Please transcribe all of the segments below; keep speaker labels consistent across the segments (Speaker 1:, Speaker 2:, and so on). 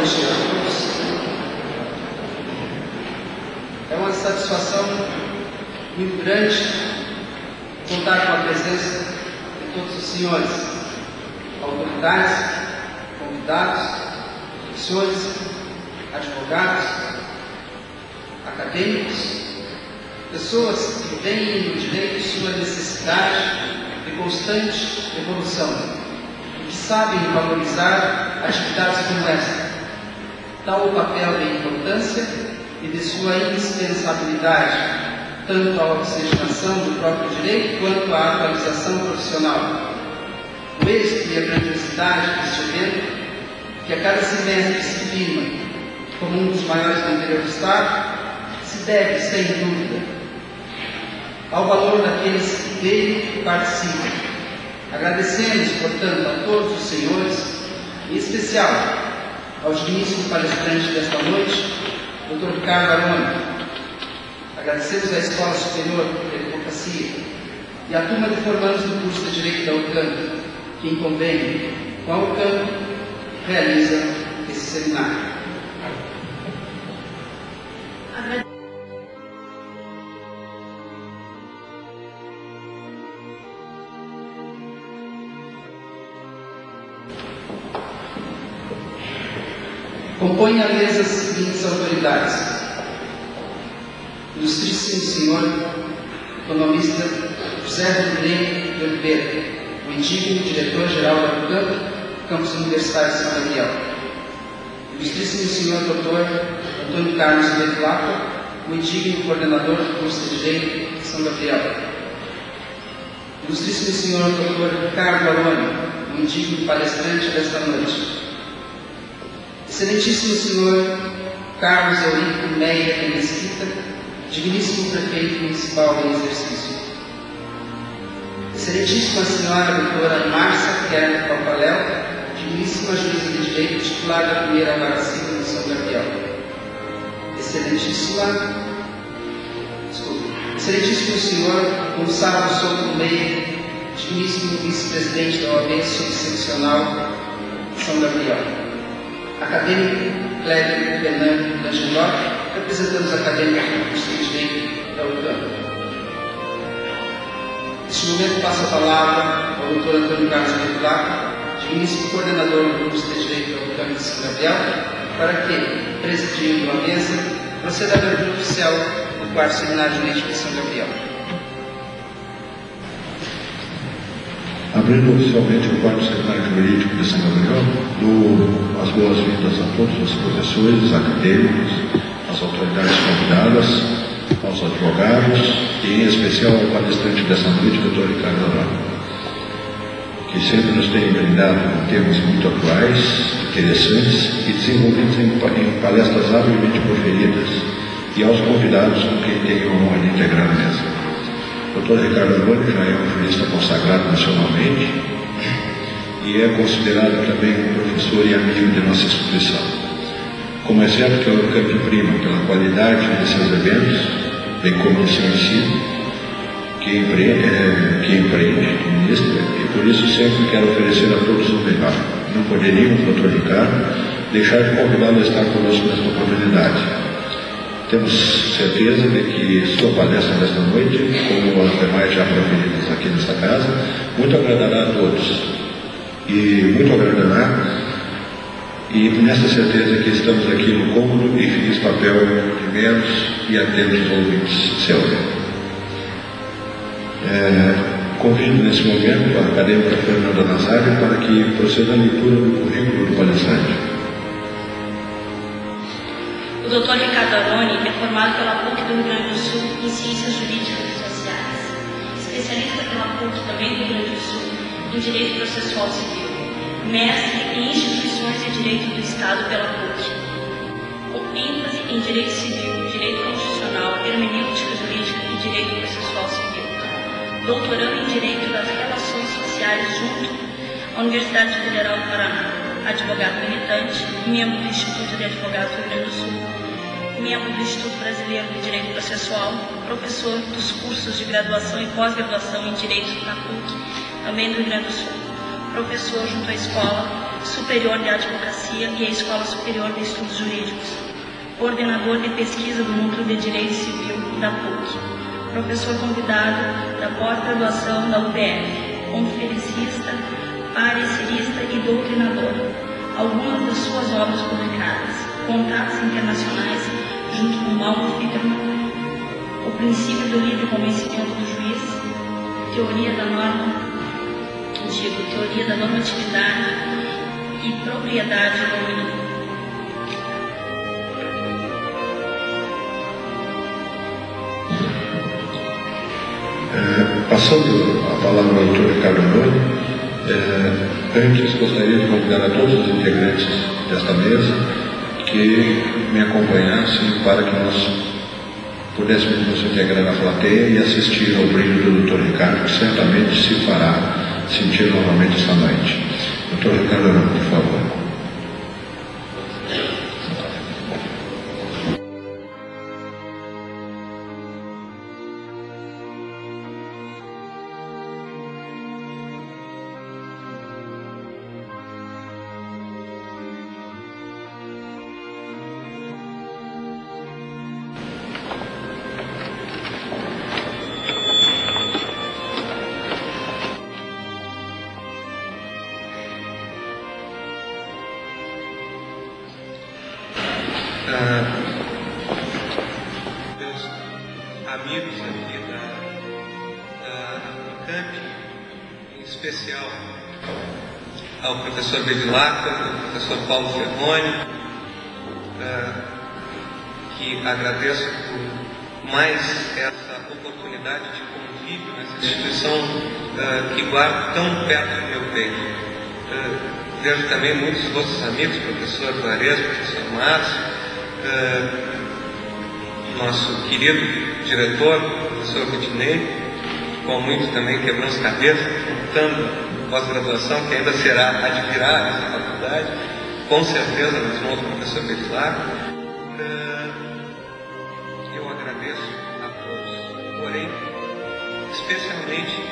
Speaker 1: noite a todos. É uma satisfação muito grande contar com a presença de todos os senhores, autoridades, convidados, professores, advogados, acadêmicos, pessoas que veem no direito sua necessidade de constante evolução e que sabem valorizar atividades como esta, tal o papel de importância e de sua indispensabilidade, tanto à oxigenação do próprio direito quanto à atualização profissional. O êxito e a grandiosidade deste evento, que a cada semestre se firma como um dos maiores do interior do Estado, se deve, sem dúvida, ao valor daqueles que dele participam. Agradecemos, portanto, a todos os senhores, em especial ao digníssimo palestrante desta noite, Dr. Ricardo Aroni. Agradecemos à Escola Superior de Advocacia e à turma de formandos do curso de Direito da UCAM, que em convênio com a UCAM realiza esse seminário. Compõe a mesa as seguintes autoridades: Ilustríssimo Senhor Economista José Rodrigues de Oliveira, o indigno Diretor-Geral da UCAM, Campus Universitário de São Gabriel. Ilustríssimo Senhor Dr. Antônio Carlos Bevilacqua, o indigno Coordenador do curso de Direito de São Gabriel. Ilustríssimo Senhor Dr. Ricardo Aroni, o indigno palestrante desta noite. Excelentíssimo Senhor Carlos Eurico Meia de Mesquita, digníssimo Prefeito Municipal em exercício. Excelentíssima Senhora Doutora Márcia Kerr Papaléu, digníssima Juíza de Direito titular da primeira Vara Civil de São Gabriel. Excelentíssimo Senhor Gonçalo Souto Meia, digníssimo Vice-Presidente da OAB Subseccional de São Gabriel. Acadêmico Cléber Fernando Langeloc, representando os acadêmicos do curso de Direito da UCAM. Neste momento passo a palavra ao Dr. Antônio Carlos Bevilacqua, digníssimo coordenador do curso de Direito da UCAM de São Gabriel, para que, presidindo a mesa, proceda a abertura oficial do quarto seminário jurídico de São Gabriel.
Speaker 2: Abrindo oficialmente o quarto seminário jurídico de São Gabriel, dou as boas-vindas a todos os professores, acadêmicos, as autoridades convidadas, aos advogados e, em especial, ao palestrante dessa noite, Dr. Ricardo Aroni, que sempre nos tem brindado com temas muito atuais, interessantes e desenvolvidos em palestras habilmente proferidas, e aos convidados com quem tenho a honra de integrar a mesa. O Dr. Ricardo Aroni já é um jurista consagrado nacionalmente e é considerado também um professor e amigo de nossa instituição. Como é certo que a UCAM prima pela qualidade de seus eventos, bem como do seu ensino, que empreende, ministra, e por isso sempre quero oferecer a todos o melhor. Não poderíamos, Dr. Ricardo, deixar de convidá-lo a estar conosco nesta oportunidade. Temos certeza de que sua palestra desta noite, como as demais já proferidas aqui nesta casa, muito agradará a todos. E muito agradará, e nessa certeza que estamos aqui no cômodo e fiz papel de meros e atentos ouvintes seus. Convido nesse momento a acadêmica Fernanda Nazário para que proceda a leitura do currículo do palestrante.
Speaker 3: O Dr. Ricardo Aroni é formado pela PUC do Rio Grande do Sul em Ciências Jurídicas e Sociais, especialista pela PUC também do Rio Grande do Sul em Direito Processual Civil, mestre em Instituições de Direito do Estado pela PUC, com ênfase em Direito Civil, Direito Constitucional, Hermenêutica Jurídica e Direito Processual Civil, doutorando em Direito das Relações Sociais junto à Universidade Federal do Paraná, advogado militante, membro do Instituto de Advogados do Rio Grande do Sul, membro do Instituto Brasileiro de Direito Processual, professor dos cursos de graduação e pós-graduação em Direito na PUC, também do Rio Grande do Sul, professor junto à Escola Superior de Advocacia e a Escola Superior de Estudos Jurídicos, coordenador de pesquisa do Núcleo de Direito Civil da PUC, professor convidado da pós-graduação da UPF, conferencista, parecerista e doutrinador. Algumas das suas obras publicadas: Contatos Internacionais, junto com Paulo Friedman, O Princípio do Livre Convencimento do Juiz, Teoria da Normatividade e Propriedade Domínio.
Speaker 2: Passando a palavra ao doutor Ricardo Aroni, antes gostaria de convidar a todos os integrantes desta mesa que me acompanhassem para que nós pudéssemos nos integrar na plateia e assistir ao brilho do doutor Ricardo, que certamente se fará sentir novamente esta noite. Doutor Ricardo Aroni, por favor.
Speaker 4: Meus amigos aqui da Unicamp, em especial ao professor Bevilacqua, ao professor Paulo Ferroni, que agradeço por mais essa oportunidade de convívio nessa instituição que guardo tão perto do meu peito. Vejo também muitos outros amigos, professor Juarez, professor Márcio, nosso querido diretor, professor Rudinei, com muito também quebramos cabeça, montando pós-graduação que ainda será admirar essa faculdade, com certeza, mas um outro professor Bevilacqua. Eu agradeço a todos, porém, especialmente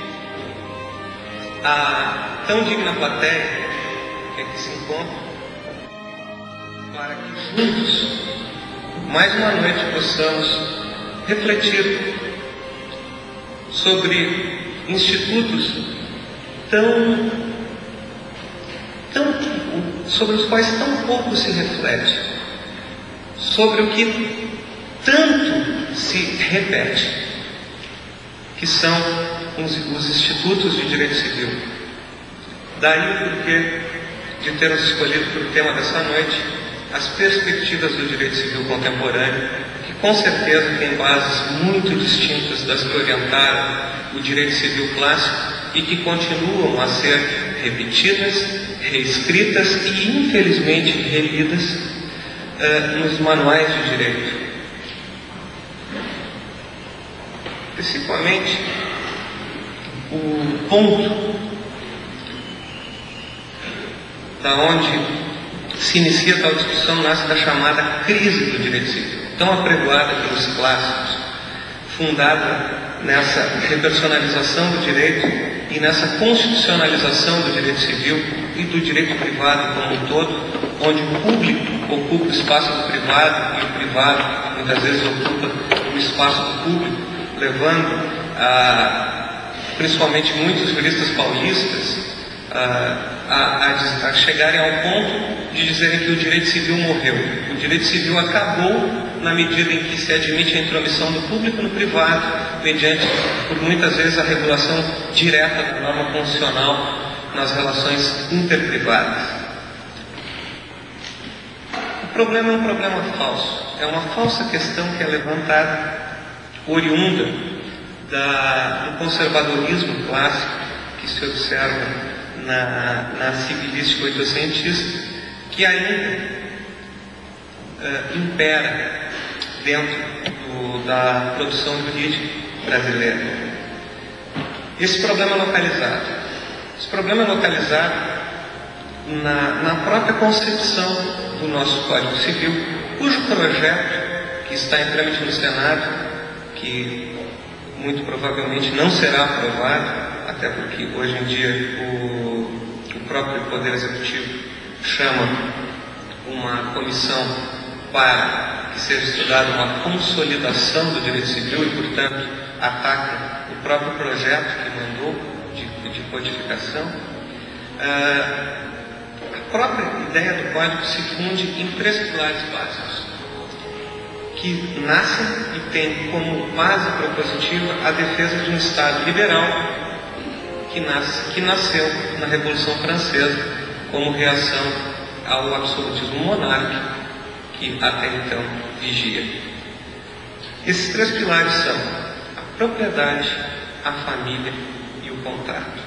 Speaker 4: a tão digna plateia que aqui se encontra, para que juntos, mais uma noite, possamos refletir sobre institutos sobre os quais tão pouco se reflete, sobre o que tanto se repete, que são os institutos de direito civil. Daí o porquê de termos escolhido por tema dessa noite as perspectivas do direito civil contemporâneo, que com certeza tem bases muito distintas das que orientaram o direito civil clássico e que continuam a ser repetidas, reescritas e infelizmente relidas nos manuais de direito. Principalmente o ponto da onde se inicia tal discussão nasce da chamada crise do direito civil, tão apregoada pelos clássicos, fundada nessa repersonalização do direito e nessa constitucionalização do direito civil e do direito privado como um todo, onde o público ocupa o espaço do privado e o privado muitas vezes ocupa o espaço do público, levando principalmente muitos juristas paulistas a chegarem ao ponto de dizerem que o direito civil morreu. O direito civil acabou na medida em que se admite a intromissão do público no privado, mediante, por muitas vezes, a regulação direta da norma constitucional nas relações interprivadas. O problema é um problema falso. É uma falsa questão que é levantada, oriunda do conservadorismo clássico que se observa na civilística oitocentista, que ainda impera dentro da produção jurídica brasileira. Esse problema é localizado. Esse problema é localizado na própria concepção do nosso Código Civil, cujo projeto, que está em trâmite no Senado, que muito provavelmente não será aprovado, até porque hoje em dia o próprio Poder Executivo chama uma comissão para que seja estudada uma consolidação do direito civil e, portanto, ataca o próprio projeto que mandou de codificação. A própria ideia do Código se funde em 3 pilares básicos, que nascem e têm como base propositiva a defesa de um Estado liberal que nasceu na Revolução Francesa como reação ao absolutismo monárquico que até então vigia. Esses 3 pilares são a propriedade, a família e o contrato.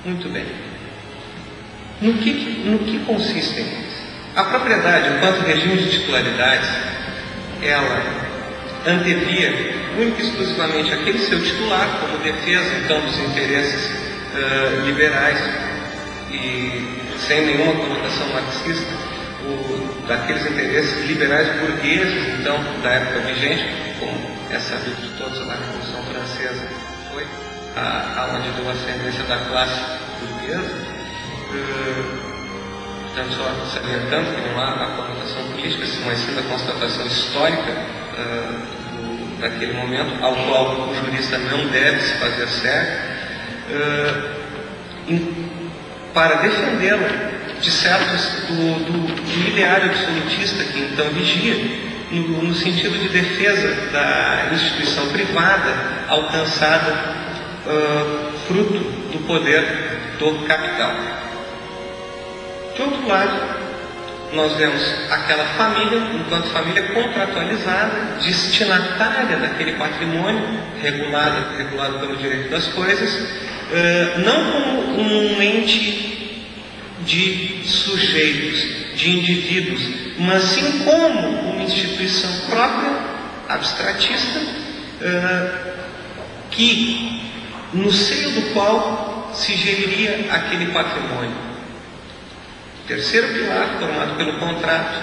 Speaker 4: Muito bem. No que consistem eles? A propriedade, enquanto regime de titularidades, ela antevia única e exclusivamente aquele seu titular, como defesa então dos interesses liberais e sem nenhuma conotação marxista, daqueles interesses liberais burgueses então da época vigente, como é sabido de todos, a Revolução Francesa foi aonde deu ascendência da classe burguesa. Portanto, só salientando que não há a conotação política, mas sim a constatação histórica daquele momento, ao qual o jurista não deve se fazer cego, para defendê-la de certos do ideário absolutista que então vigia, no sentido de defesa da instituição privada alcançada fruto do poder do capital. De outro lado, nós vemos aquela família, enquanto família contratualizada, destinatária daquele patrimônio, regulado pelo direito das coisas, não como um ente de sujeitos, de indivíduos, mas sim como uma instituição própria, abstratista, no seio do qual se geriria aquele patrimônio. O terceiro pilar, formado pelo contrato,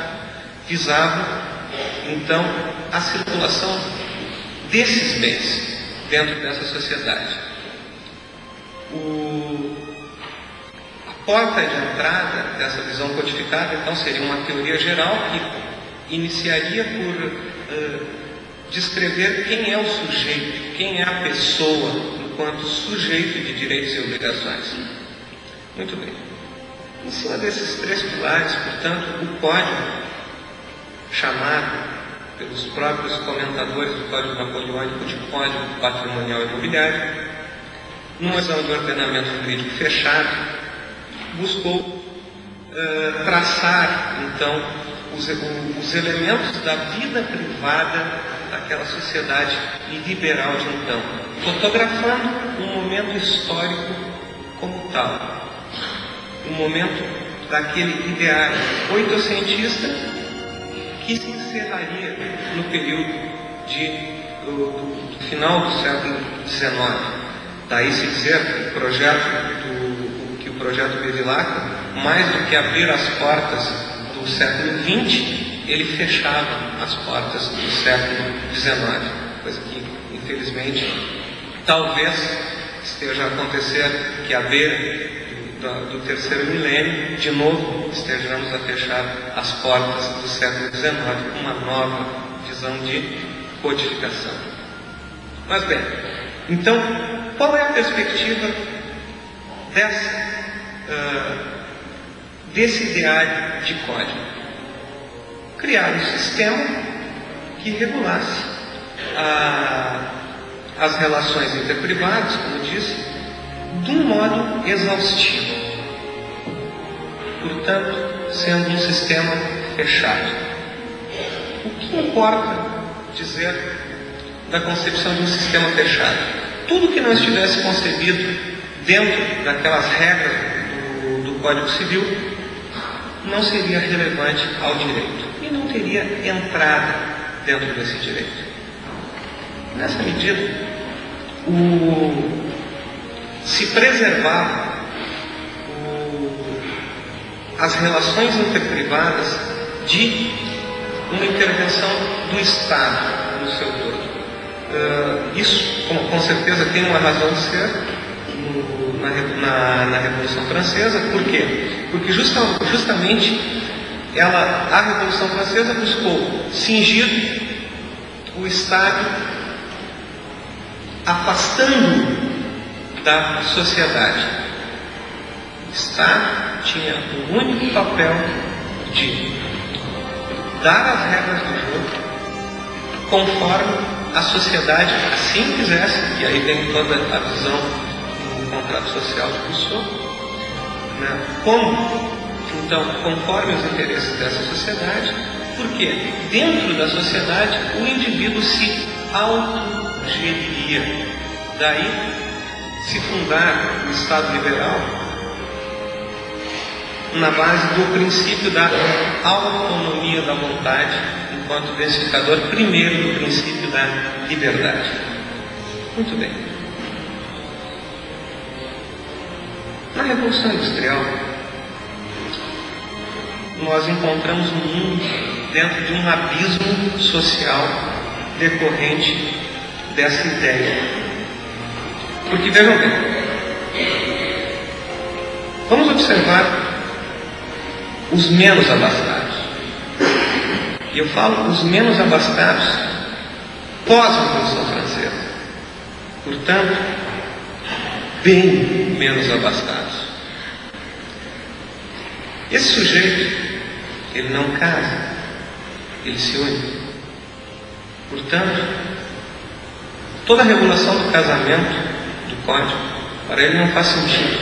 Speaker 4: visava então a circulação desses bens dentro dessa sociedade. A porta de entrada dessa visão codificada então seria uma teoria geral que iniciaria por descrever quem é o sujeito, quem é a pessoa enquanto sujeito de direitos e obrigações. Muito bem. Em cima desses 3 pilares, portanto, o Código, chamado pelos próprios comentadores do Código Napoleônico de Código Patrimonial Imobiliário, numa visão de ordenamento jurídico fechado, buscou traçar, então, os elementos da vida privada daquela sociedade liberal de então, fotografando um momento histórico como tal. Um momento daquele ideário oitocentista que se encerraria no período do final do século XIX. Daí se dizer que o projeto Bevilacqua, mais do que abrir as portas do século XX, ele fechava as portas do século XIX, coisa que, infelizmente, talvez esteja a acontecer, que à beira do terceiro milênio, de novo, estejamos a fechar as portas do século XIX, uma nova visão de codificação. Mas bem, então, qual é a perspectiva desse ideário de código? Criar um sistema que regulasse as relações interprivadas, como disse, de um modo exaustivo, portanto, sendo um sistema fechado. O que importa dizer da concepção de um sistema fechado? Tudo que não estivesse concebido dentro daquelas regras do Código Civil não seria relevante ao direito e não teria entrada dentro desse direito. Nessa medida, se preservava as relações interprivadas de uma intervenção do Estado no seu todo. Isso, com certeza, tem uma razão de ser na Revolução Francesa. Por quê? Porque justamente a Revolução Francesa buscou cingir o Estado, afastando da sociedade. O Estado tinha o único papel de dar as regras do jogo conforme a sociedade assim quisesse, e aí vem toda a visão do contrato social de Rousseau, né? Então, conforme os interesses dessa sociedade, porque dentro da sociedade o indivíduo se autogeriria. Daí, se fundar o Estado liberal na base do princípio da autonomia da vontade, enquanto densificador primeiro do princípio da liberdade. Muito bem. Na Revolução Industrial, nós encontramos um mundo dentro de um abismo social decorrente dessa ideia. Porque, vejam bem, vamos observar os menos abastados. E eu falo os menos abastados pós-Revolução Francesa. Portanto, bem menos abastados. Esse sujeito, ele não casa, ele se une. Portanto, toda a regulação do casamento, do código, para ele não faz sentido.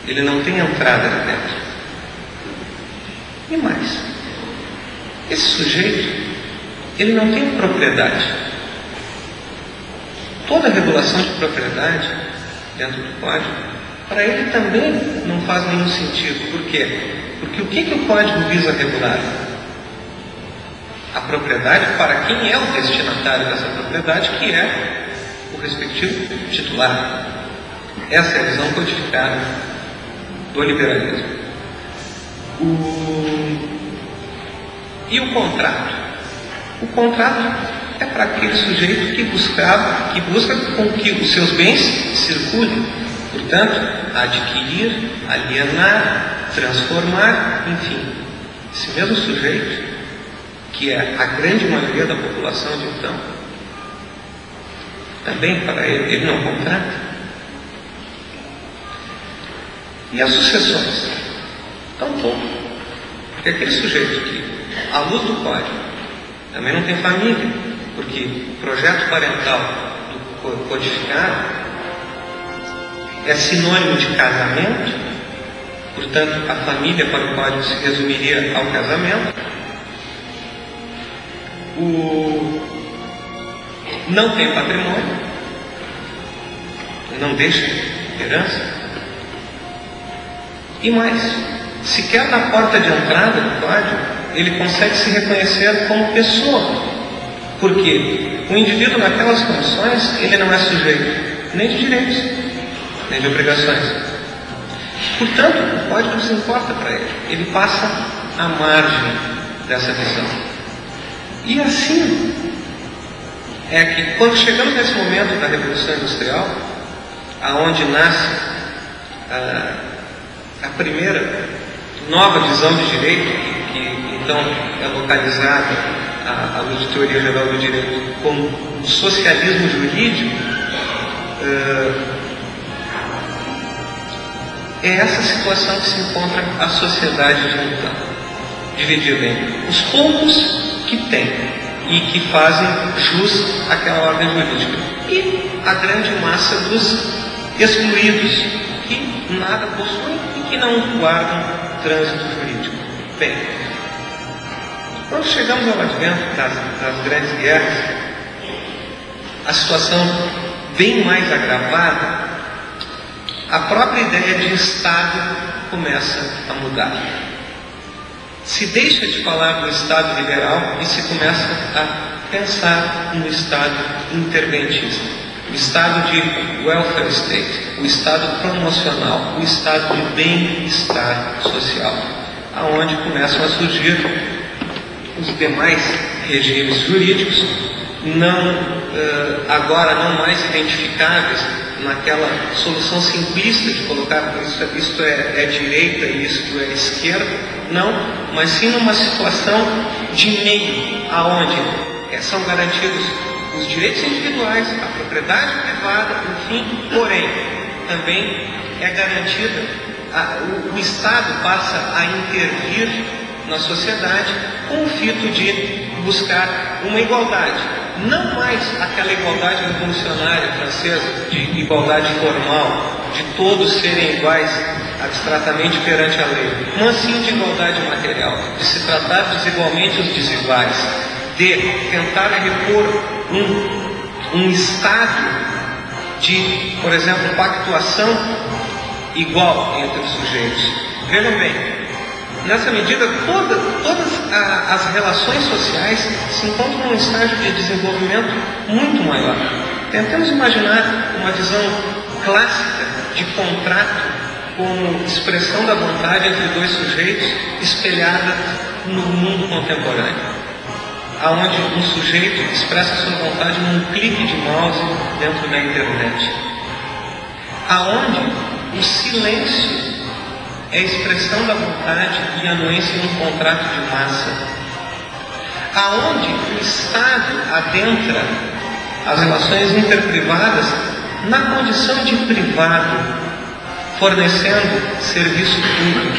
Speaker 4: Ele não tem entrada ali dentro. E mais, esse sujeito, ele não tem propriedade. Toda a regulação de propriedade dentro do código, para ele também não faz nenhum sentido. Por quê? Porque o que o código visa regular? A propriedade para quem é o destinatário dessa propriedade, que é o respectivo titular. Essa é a visão codificada do liberalismo. E o contrato? O contrato é para aquele sujeito que busca com que os seus bens circulem. Portanto, adquirir, alienar, transformar, enfim. Esse mesmo sujeito, que é a grande maioria da população de então, também para ele não contrata. E as sucessões? Tampouco. Porque aquele sujeito que, à luz do código, também não tem família, porque o projeto parental do codificado é sinônimo de casamento, portanto, a família para o código se resumiria ao casamento. Não tem patrimônio, não deixa herança. E mais, sequer na porta de entrada do código, ele consegue se reconhecer como pessoa. Porque o indivíduo naquelas condições, ele não é sujeito nem de direitos, nem de obrigações. Portanto, o código não se importa para ele. Ele passa à margem dessa visão. E assim é que, quando chegamos nesse momento da Revolução Industrial, aonde nasce a primeira nova visão de direito, que então é localizada à luz de teoria geral do direito como o socialismo jurídico, é essa situação que se encontra a sociedade de então, dividida em os poucos que têm e que fazem jus àquela ordem jurídica, e a grande massa dos excluídos, que nada possuem e que não guardam trânsito jurídico. Bem, quando chegamos ao advento das grandes guerras, a situação bem mais agravada, a própria ideia de Estado começa a mudar. Se deixa de falar do Estado liberal e se começa a pensar no Estado interventista, o Estado de welfare state, o Estado promocional, o Estado de bem-estar social, aonde começam a surgir os demais regimes jurídicos não agora não mais identificáveis naquela solução simplista de colocar isto é direita e isto é esquerda, não, mas sim numa situação de meio, aonde são garantidos os direitos individuais, a propriedade privada, enfim, porém, também é garantida, o Estado passa a intervir na sociedade com o fito de buscar uma igualdade. Não mais aquela igualdade revolucionária francesa, de igualdade formal, de todos serem iguais abstratamente perante a lei, mas sim de igualdade material, de se tratar desigualmente os desiguais, de tentar repor um estado de, por exemplo, pactuação igual entre os sujeitos. Vejam bem, nessa medida, todas as relações sociais se encontram num estágio de desenvolvimento muito maior. Tentamos imaginar uma visão clássica de contrato como expressão da vontade entre dois sujeitos espelhada no mundo contemporâneo, aonde um sujeito expressa sua vontade num clique de mouse dentro da internet, aonde o silêncio é a expressão da vontade e anuência num contrato de massa, aonde o Estado adentra as relações interprivadas na condição de privado, fornecendo serviço público,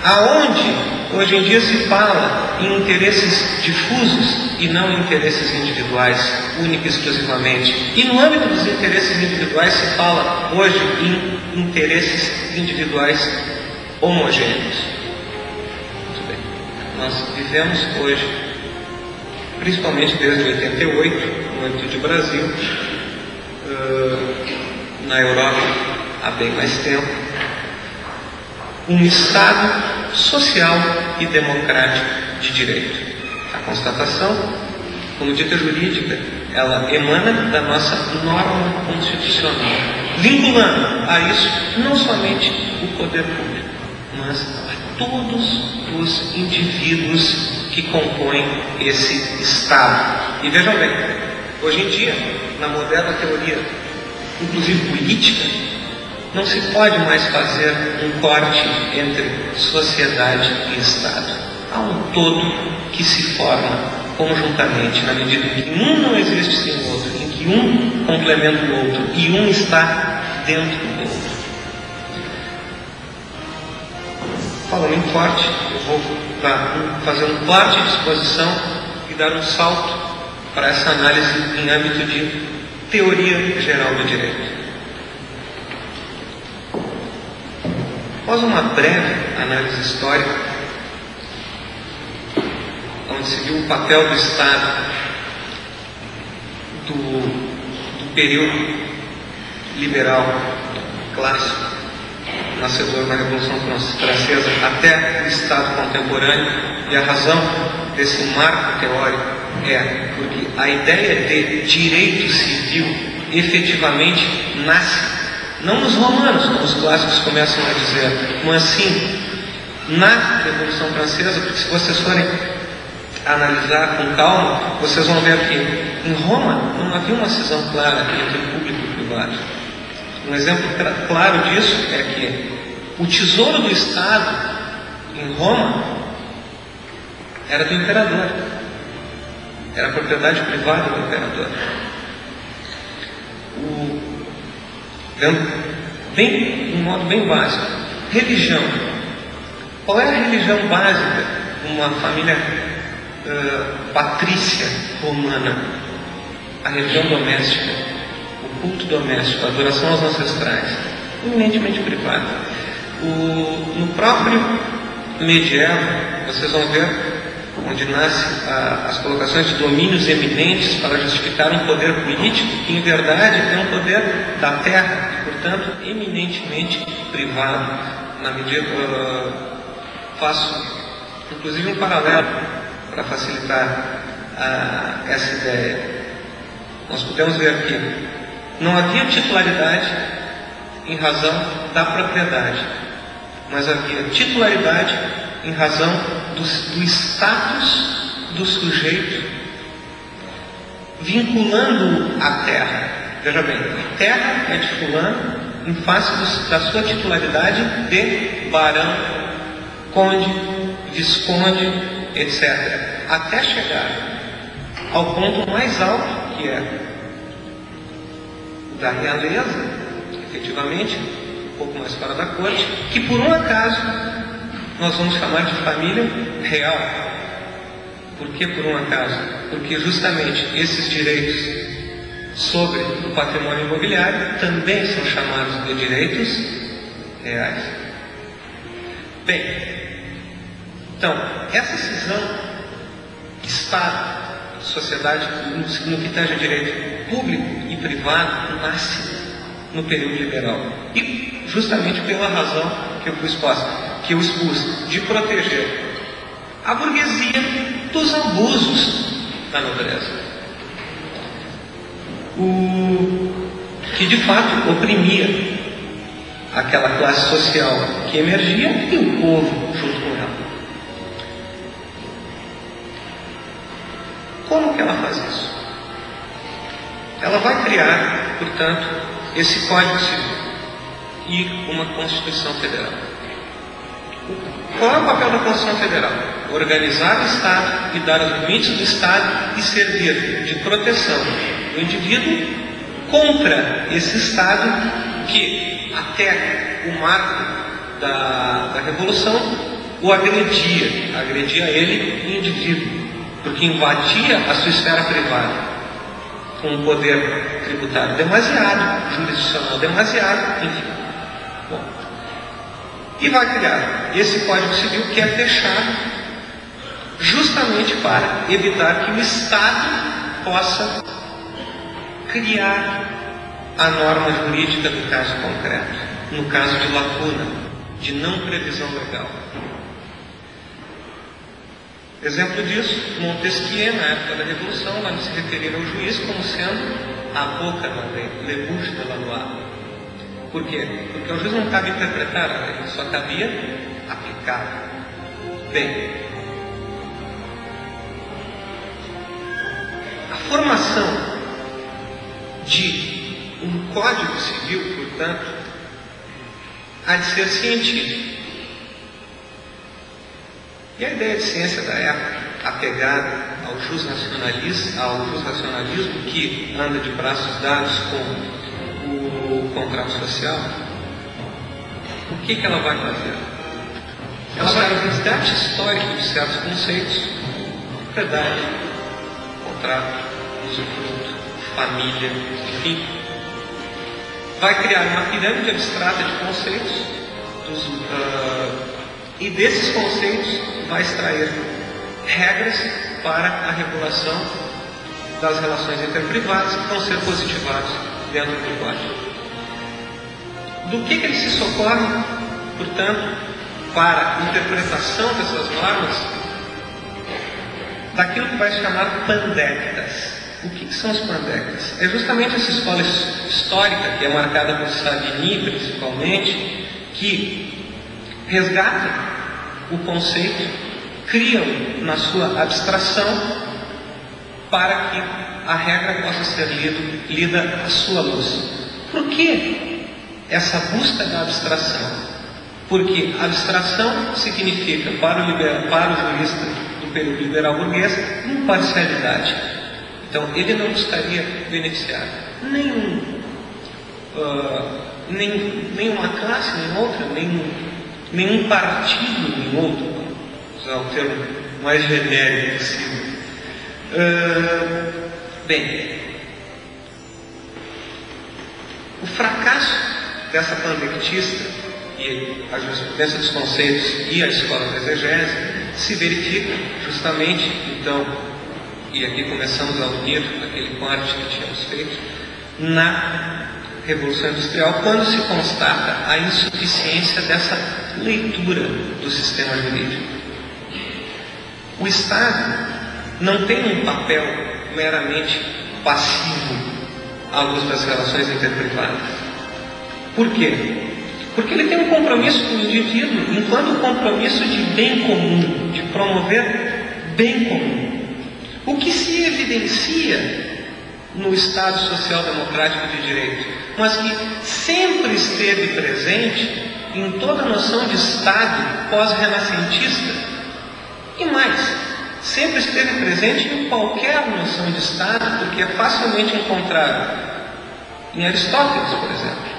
Speaker 4: aonde hoje em dia se fala em interesses difusos e não em interesses individuais, única e exclusivamente. E no âmbito dos interesses individuais se fala hoje em interesses individuais homogêneos. Muito bem. Nós vivemos hoje, principalmente desde 88, no âmbito de Brasil, na Europa há bem mais tempo, um Estado social e democrático de direito. A constatação, como dita jurídica, ela emana da nossa norma constitucional, vinculando a isso não somente o poder público, mas a todos os indivíduos que compõem esse Estado. E vejam bem, hoje em dia, na moderna teoria, inclusive política, não se pode mais fazer um corte entre sociedade e Estado. Há um todo que se forma conjuntamente, na medida em que um não existe sem o outro, em que um complementa o outro e um está dentro do outro. Falando em corte, eu vou fazer um corte de exposição e dar um salto para essa análise em âmbito de teoria geral do direito. Após uma breve análise histórica, onde se viu o papel do Estado do período liberal clássico, nascedor na Revolução Francesa, até o Estado contemporâneo, e a razão desse marco teórico é porque a ideia de direito civil efetivamente nasce não nos romanos, como os clássicos começam a dizer, mas sim na Revolução Francesa, porque se vocês forem analisar com calma, vocês vão ver que em Roma não havia uma cisão clara entre público e privado. Um exemplo claro disso é que o tesouro do Estado em Roma era do imperador, era a propriedade privada do imperador. De um modo bem básico, religião. Qual é a religião básica de uma família patrícia romana? A religião doméstica, o culto doméstico, a adoração aos ancestrais, eminentemente privada. No próprio medievo, vocês vão ver onde nascem as colocações de domínios eminentes para justificar um poder político que, em verdade, é um poder da terra e, portanto, eminentemente privado. Na medida, faço, inclusive, um paralelo para facilitar essa ideia. Nós podemos ver que não havia titularidade em razão da propriedade, mas havia titularidade em razão do status do sujeito vinculando a terra. Veja bem, a terra é de fulano em face da sua titularidade de barão, conde, visconde, etc. Até chegar ao ponto mais alto, que é da realeza, efetivamente, um pouco mais fora da corte, que por um acaso nós vamos chamar de família real. Por que por um acaso? Porque justamente esses direitos sobre o patrimônio imobiliário também são chamados de direitos reais. Bem, então, essa cisão Estado, sociedade, no que tange a direito público e privado, nasce no período liberal. E justamente pela razão que eu expus, de proteger a burguesia dos abusos da nobreza. Que de fato oprimia aquela classe social que emergia e o povo junto com ela. Como que ela faz isso? Ela vai criar, portanto, esse Código Civil e uma Constituição Federal. Qual é o papel da Constituição Federal? Organizar o Estado e dar os limites do Estado e servir de proteção do indivíduo contra esse Estado que, até o marco da Revolução, o agredia ele, indivíduo, porque invadia a sua esfera privada com um poder tributário demasiado, jurisdicional demasiado, enfim. Bom, e vai criar esse Código Civil que é fechado justamente para evitar que o Estado possa criar a norma jurídica do caso concreto, no caso de lacuna, de não previsão legal. Exemplo disso, Montesquieu, na época da Revolução, vai se referir ao juiz como sendo a boca da lei, le bouche de la loi. Por quê? Porque ao juiz não cabe interpretar a lei, só cabia aplicar. Bem, a formação de um Código Civil, portanto, há de ser científico. E a ideia de ciência da época, apegada ao jusnacionalismo que anda de braços dados com o contrato social, o que ela vai fazer? Ela vai fazer resgate histórico de certos conceitos: propriedade, contrato, usufruto, família, enfim. Vai criar uma pirâmide abstrata de conceitos e desses conceitos vai extrair regras para a regulação das relações interprivadas que vão ser positivadas dentro do código. Do que ele se socorre, portanto, para a interpretação dessas normas? Daquilo que vai se chamar pandectas. O que são os pandectas? É justamente essa escola histórica, que é marcada por Savigny, principalmente, que resgata o conceito, criam na sua abstração para que a regra possa ser lida à sua luz. Por que essa busca da abstração? Porque a abstração significa, para o jurista do período liberal burguês, imparcialidade. Então, ele não buscaria beneficiar nenhuma classe, nem outra, nenhum partido, nem outro, vamos usar o termo mais genérico possível. Bem, o fracasso dessa pandectista e a jurisprudência dos conceitos e a escola da exegese se verifica justamente, então, e aqui começamos a unir aquele corte que tínhamos feito, na Revolução Industrial, quando se constata a insuficiência dessa leitura do sistema jurídico. O Estado não tem um papel meramente passivo à luz das relações interprivadas. Por quê? Porque ele tem um compromisso com o indivíduo enquanto compromisso de bem comum, de promover bem comum. O que se evidencia no Estado Social Democrático de Direito, mas que sempre esteve presente em toda a noção de Estado pós-renascentista e mais, sempre esteve presente em qualquer noção de Estado, porque é facilmente encontrado em Aristóteles, por exemplo,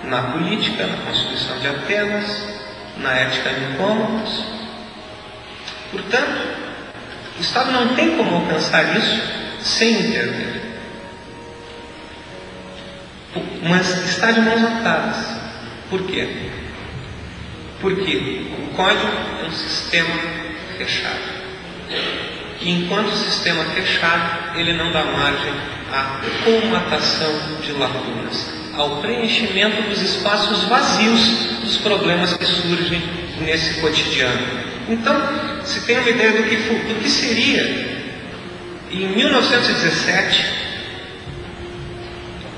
Speaker 4: na política, na Constituição de Atenas, na Ética Nicômaco. Portanto, o Estado não tem como alcançar isso sem intervir. Mas está de mãos atadas. Por quê? Porque o código é um sistema fechado. E enquanto sistema fechado, ele não dá margem à comatação de lacunas, ao preenchimento dos espaços vazios dos problemas que surgem nesse cotidiano. Então, se tem uma ideia do que seria, em 1917,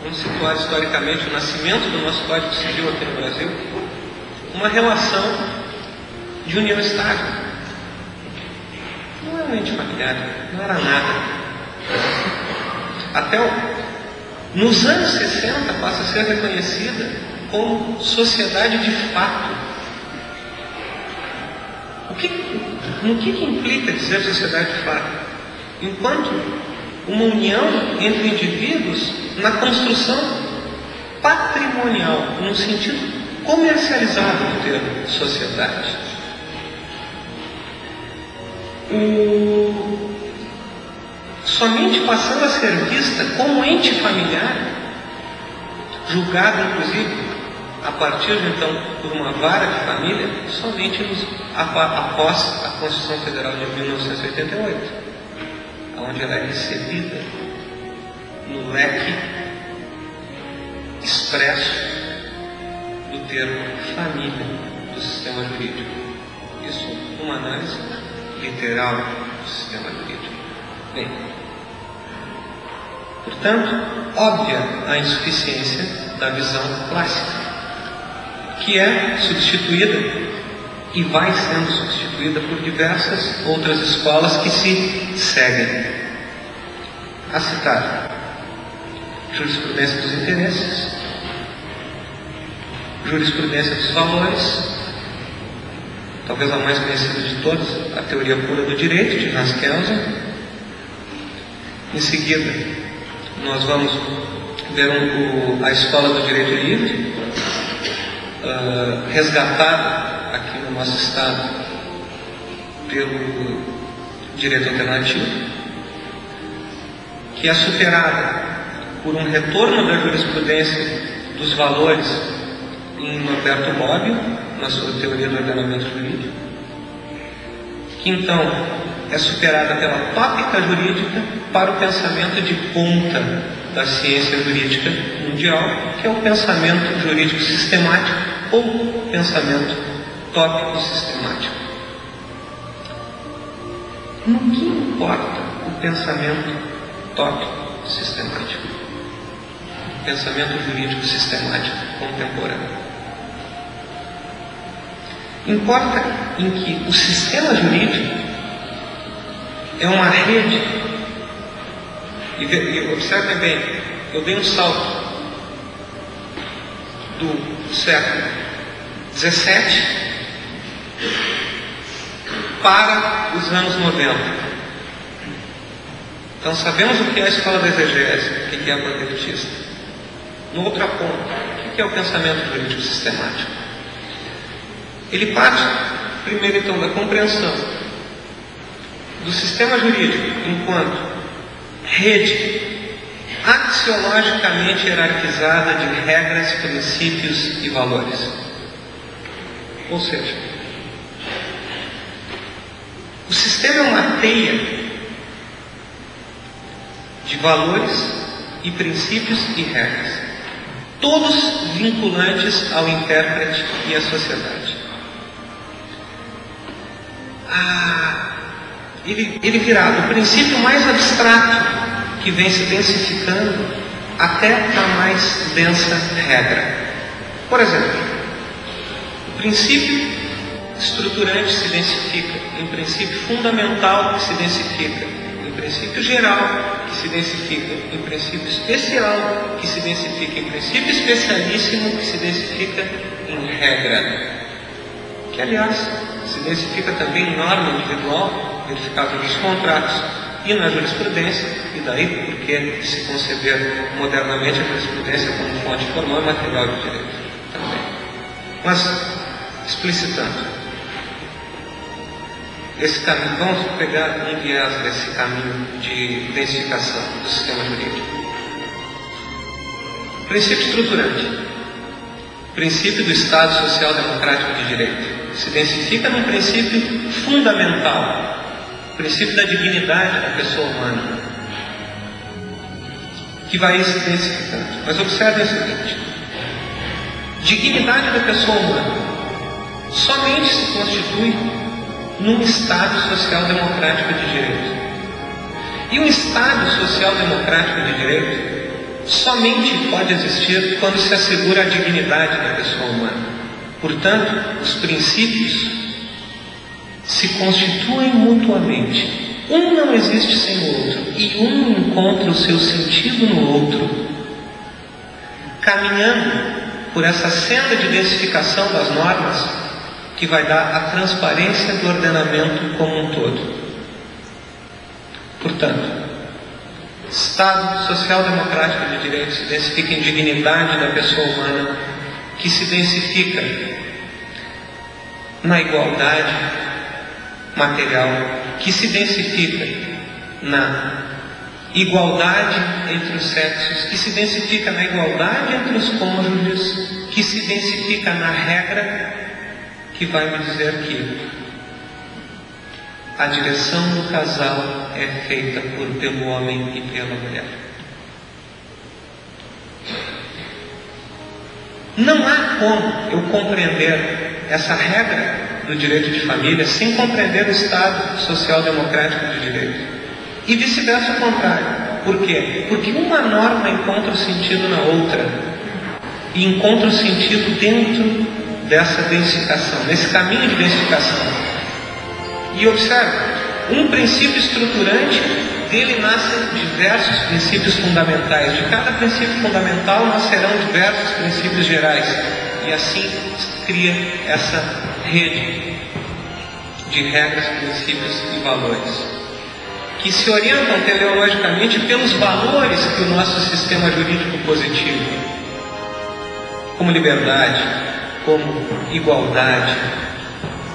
Speaker 4: vamos situar historicamente o nascimento do nosso Código Civil aqui no Brasil, uma relação de união estável. Não é um ente familiar, não era nada. Até nos anos 60 passa a ser reconhecida como sociedade de fato. No que implica dizer sociedade de fato? Enquanto uma união entre indivíduos na construção patrimonial, no sentido comercializado do termo sociedade. Somente passando a ser vista como ente familiar, julgado inclusive a partir de então por uma vara de família, somente após a Constituição Federal de 1988, onde ela é recebida no leque expresso do termo família do sistema jurídico. Isso uma análise literal do sistema jurídico. Bem, portanto, óbvia a insuficiência da visão clássica, que é substituída e vai sendo substituída por diversas outras escolas que se seguem. A citar: jurisprudência dos interesses, jurisprudência dos valores, talvez a mais conhecida de todas, a teoria pura do direito, de Hans Kelsen. Em seguida, nós vamos ver a escola do direito livre, resgatada aqui no nosso estado pelo direito alternativo, que é superada por um retorno da jurisprudência dos valores em Norberto Bobbio, na sua teoria do ordenamento jurídico, que então é superada pela tópica jurídica para o pensamento de ponta da ciência jurídica mundial, que é o pensamento jurídico sistemático ou pensamento tópico sistemático. No que importa o pensamento tópico sistemático? O pensamento jurídico sistemático contemporâneo. Importa em que o sistema jurídico é uma rede, e observem bem, eu dei um salto do século XVII para os anos 90. Então sabemos o que é a escola da exegese, o que é a protetista. No outro ponto, o que é o pensamento jurídico sistemático? Ele parte, primeiro então, da compreensão do sistema jurídico enquanto rede axiologicamente hierarquizada de regras, princípios e valores. Ou seja, o sistema é uma teia de valores e princípios e regras, todos vinculantes ao intérprete e à sociedade. Ele virá do princípio mais abstrato, que vem se densificando até a mais densa regra. Por exemplo, o princípio estruturante se densifica em princípio fundamental, que se densifica em princípio geral, que se densifica em princípio especial, que se densifica em princípio especialíssimo, que se densifica em regra, que aliás se densifica também em norma individual, verificável nos contratos e na jurisprudência, e daí porque se conceber modernamente a jurisprudência como fonte formal e material de direito também. Mas, explicitando, esse caminho, vamos pegar um viés desse caminho de densificação do sistema jurídico. Princípio estruturante. Princípio do Estado Social Democrático de Direito. Se densifica num princípio fundamental, o princípio da dignidade da pessoa humana, que vai se densificando. Mas observem o seguinte: dignidade da pessoa humana somente se constitui num Estado Social Democrático de Direito. E um Estado Social Democrático de Direito somente pode existir quando se assegura a dignidade da pessoa humana. Portanto, os princípios se constituem mutuamente. Um não existe sem o outro, e um encontra o seu sentido no outro, caminhando por essa senda de densificação das normas que vai dar a transparência do ordenamento como um todo. Portanto, Estado Social Democrático de Direito se densifica em dignidade da pessoa humana, que se densifica na igualdade material, que se densifica na igualdade entre os sexos, que se densifica na igualdade entre os cônjuges, que se densifica na regra que vai me dizer que a direção do casal é feita pelo homem e pela mulher. Não há como eu compreender essa regra do direito de família sem compreender o Estado Social Democrático de Direito. E vice-versa ao contrário. Por quê? Porque uma norma encontra o sentido na outra, e encontra o sentido dentro dessa densificação, nesse caminho de densificação. E observe, um princípio estruturante, dele nascem diversos princípios fundamentais. De cada princípio fundamental nascerão diversos princípios gerais. E assim se cria essa rede de regras, princípios e valores, que se orientam teleologicamente pelos valores que o nosso sistema jurídico positivo, como liberdade, como igualdade,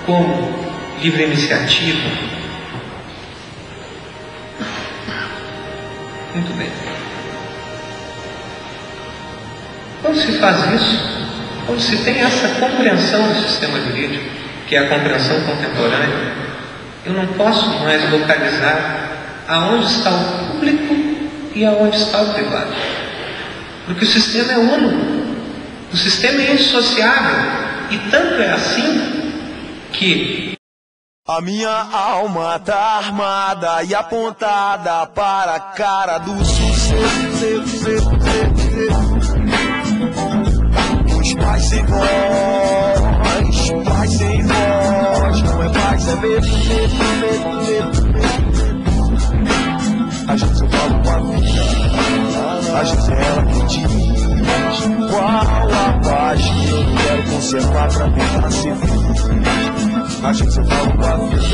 Speaker 4: como livre iniciativa. Muito bem. Quando se faz isso, quando se tem essa compreensão do sistema jurídico, que é a compreensão contemporânea, eu não posso mais localizar aonde está o público e aonde está o privado. Porque o sistema é uno, o sistema é indissociável, e tanto é assim que
Speaker 5: a minha alma tá armada e apontada para a cara do sucesso. Os pais sem voz, pais sem voz, não é paz, é medo. A gente só fala com a vida, a gente é ela que diz qual a paz que eu não quero conservar pra tentar ser feliz. A gente só fala com a vida,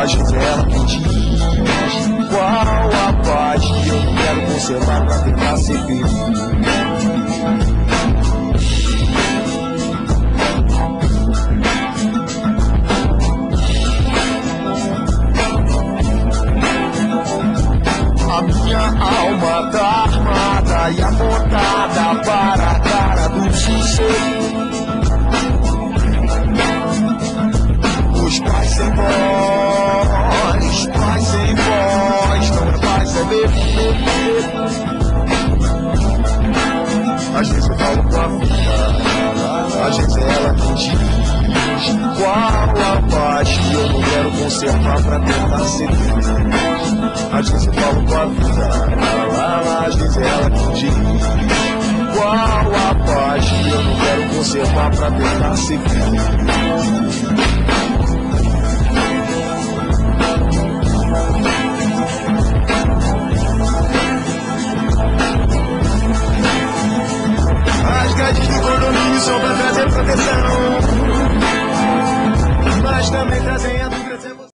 Speaker 5: a gente é ela que diz qual a paz que eu não quero conservar pra tentar ser feliz. A minha alma tá armada e apontada para a cara do sucesso. Os pais sem voz, pais sem voz, não é paz, é medo. A gente fala com a vida, a gente é ela que diz qual a paz que eu não quero conservar pra tentar ser feliz. A gente fala com a vida, a gente é ela que diz qual a paz que eu não quero conservar pra tentar ser feliz. são pra trazer proteção, mas também trazem a